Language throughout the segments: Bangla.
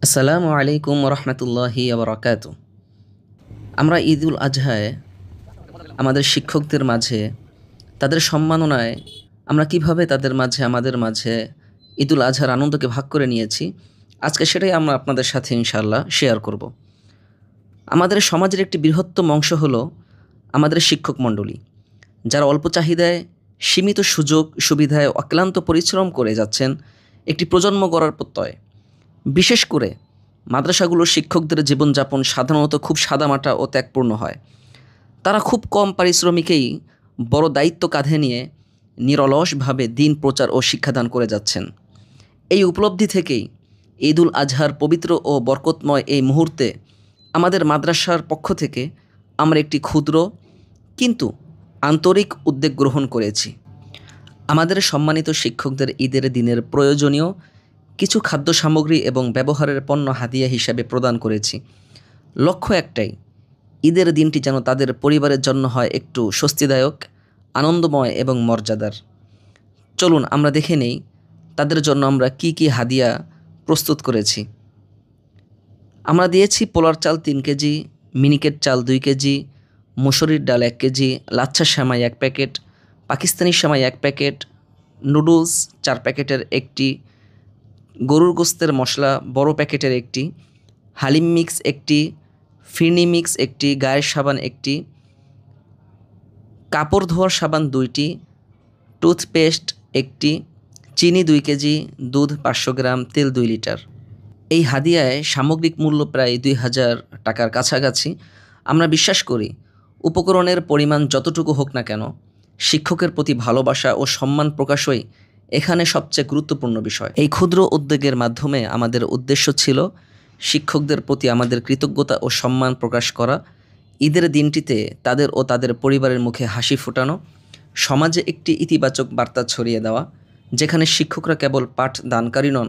আসসালামু আলাইকুম রহমতুল্লাহি বারাকাতু। আমরা ঈদুল আজহায় আমাদের শিক্ষকদের মাঝে তাদের সম্মাননায় আমরা কিভাবে তাদের মাঝে আমাদের মাঝে ঈদুল আজহার আনন্দকে ভাগ করে নিয়েছি, আজকে সেটাই আমরা আপনাদের সাথে ইনশাআল্লাহ শেয়ার করব। আমাদের সমাজের একটি বৃহত্তম অংশ হলো আমাদের শিক্ষক মণ্ডলী, যারা অল্প চাহিদায় সীমিত সুযোগ সুবিধায় অক্লান্ত পরিশ্রম করে যাচ্ছেন একটি প্রজন্ম গড়ার প্রত্যয়। বিশেষ করে মাদ্রাসাগুলোর শিক্ষকদের জীবনযাপন সাধারণত খুব সাদামাটা ও ত্যাগপূর্ণ হয়। তারা খুব কম পারিশ্রমিকেই বড় দায়িত্ব কাঁধে নিয়ে নিরলসভাবে দিন প্রচার ও শিক্ষাদান করে যাচ্ছেন। এই উপলব্ধি থেকেই ঈদুল আজহার পবিত্র ও বরকতময় এই মুহূর্তে আমাদের মাদ্রাসার পক্ষ থেকে আমরা একটি ক্ষুদ্র কিন্তু আন্তরিক উদ্যোগ গ্রহণ করেছি। আমাদের সম্মানিত শিক্ষকদের ঈদের দিনের প্রয়োজনীয় কিছু খাদ্য সামগ্রী এবং ব্যবহারের পণ্য হাদিয়া হিসাবে প্রদান করেছি। লক্ষ্য একটাই, ঈদের দিনটি যেন তাদের পরিবারের জন্য হয় একটু স্বস্তিদায়ক, আনন্দময় এবং মর্যাদার। চলুন আমরা দেখে নেই তাদের জন্য আমরা কি কি হাদিয়া প্রস্তুত করেছি। আমরা দিয়েছি পোলার চাল 3 কেজি, মিনিকেট চাল 2 কেজি, মুসুরির ডাল 1 কেজি, লাচ্ছা সেমাই 1 প্যাকেট, পাকিস্তানি সেমাই 1 প্যাকেট, নুডলস 4 প্যাকেটের একটি, গরুর গোস্তের মশলা বড় প্যাকেটের একটি, হালিম মিক্স একটি, ফিরনি মিক্স একটি, গায়ের সাবান একটি, কাপড় ধোয়ার সাবান 2টি, টুথপেস্ট একটি, চিনি 2 কেজি, দুধ 500 গ্রাম, তেল 2 লিটার। এই হাদিয়ায় সামগ্রিক মূল্য প্রায় 2000 টাকার কাছাকাছি। আমরা বিশ্বাস করি উপকরণের পরিমাণ যতটুকু হোক না কেন, শিক্ষকের প্রতি ভালোবাসা ও সম্মান প্রকাশই এখানে সবচেয়ে গুরুত্বপূর্ণ বিষয়। এই ক্ষুদ্র উদ্যোগের মাধ্যমে আমাদের উদ্দেশ্য ছিল শিক্ষকদের প্রতি আমাদের কৃতজ্ঞতা ও সম্মান প্রকাশ করা, ঈদের দিনটিতে তাদের ও তাদের পরিবারের মুখে হাসি ফোটানো, সমাজে একটি ইতিবাচক বার্তা ছড়িয়ে দেওয়া, যেখানে শিক্ষকরা কেবল পাঠ দানকারী নন,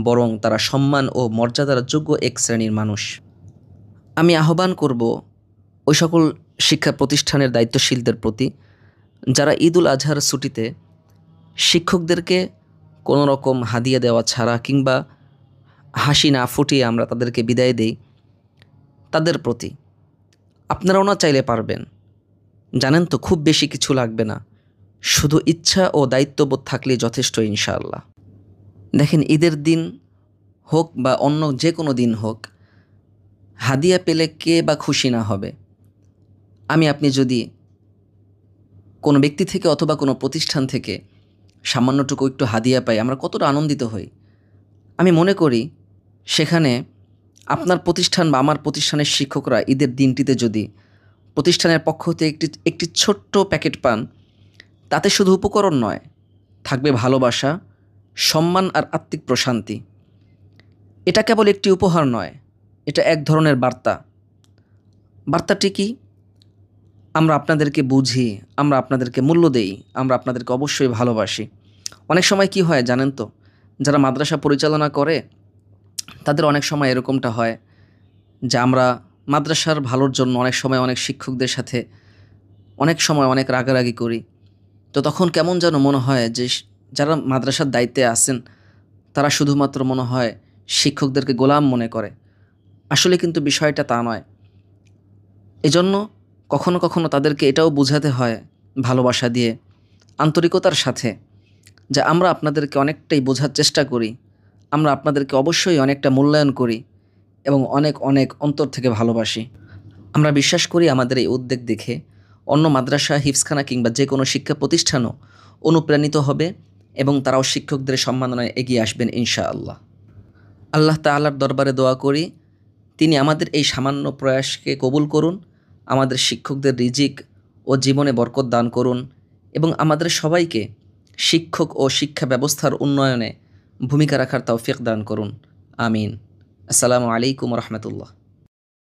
বরং তারা সম্মান ও মর্যাদার যোগ্য এক শ্রেণীর মানুষ। আমি আহ্বান করব ওই সকল শিক্ষা প্রতিষ্ঠানের দায়িত্বশীলদের প্রতি যারা ঈদুল আজহার ছুটিতে শিক্ষকদেরকে কোনো রকম হাদিয়া দেওয়া ছাড়া কিংবা হাসি না ফুটিয়ে আমরা তাদেরকে বিদায় দেই, তাদের প্রতি আপনারাও না চাইলে পারবেন। জানেন তো, খুব বেশি কিছু লাগবে না, শুধু ইচ্ছা ও দায়িত্ববোধ থাকলেই যথেষ্ট ইনশাআল্লাহ। দেখেন, ঈদের দিন হোক বা অন্য যে কোনো দিন হোক, হাদিয়া পেলে কে বা খুশি না হবে। আপনি যদি কোনো ব্যক্তি থেকে অথবা কোনো প্রতিষ্ঠান থেকে সামান্যটুকু একটু হাদিয়া পাই, আমরা কতটা আনন্দিত হই। আমি মনে করি সেখানে আপনার প্রতিষ্ঠান বা আমার প্রতিষ্ঠানের শিক্ষকরা ঈদের দিনটিতে যদি প্রতিষ্ঠানের পক্ষ থেকে একটি ছোট্ট প্যাকেট পান, তাতে শুধু উপকরণ নয়, থাকবে ভালোবাসা, সম্মান আর আত্মিক প্রশান্তি। এটা কেবল একটি উপহার নয়, এটা এক ধরনের বার্তা। বার্তাটি কি? আমরা আপনাদেরকে বুঝি, আমরা আপনাদেরকে মূল্য দেই, আমরা আপনাদেরকে অবশ্যই ভালোবাসি। অনেক সময় কি হয় জানেন তো, যারা মাদ্রাসা পরিচালনা করে তাদের অনেক সময় এরকমটা হয় যে আমরা মাদ্রাসার ভালোর জন্য অনেক সময় অনেক শিক্ষকদের সাথে অনেক সময় অনেক রাগারাগি করি। তো তখন কেমন যেন মনে হয় যে যারা মাদ্রাসার দায়িত্বে আছেন তারা শুধুমাত্র মনে হয় শিক্ষকদেরকে গোলাম মনে করে। আসলে কিন্তু বিষয়টা তা নয়। এজন্য কখনো কখনো তাদেরকে এটাও বোঝাতে হয় ভালোবাসা দিয়ে, আন্তরিকতার সাথে, যে আমরা আপনাদেরকে অনেকটাই বোঝার চেষ্টা করি, আমরা আপনাদেরকে অবশ্যই অনেকটা মূল্যায়ন করি এবং অনেক অনেক অন্তর থেকে ভালোবাসি। আমরা বিশ্বাস করি আমাদের এই উদ্যোগ দেখে অন্য মাদ্রাসা, হিফজখানা কিংবা যে কোনো শিক্ষা প্রতিষ্ঠানও অনুপ্রাণিত হবে এবং তারাও শিক্ষকদের সম্মাননায় এগিয়ে আসবেন ইনশাআল্লাহ। আল্লাহ তাআলার দরবারে দোয়া করি তিনি আমাদের এই সামান্য প্রয়াসকে কবুল করুন, আমাদের শিক্ষকদের রিজিক ও জীবনে বরকত দান করুন এবং আমাদের সবাইকে শিক্ষক ও শিক্ষা ব্যবস্থার উন্নয়নে ভূমিকা রাখার তৌফিক দান করুন। আমিন। আসসালামু আলাইকুম রহমতুল্লাহ।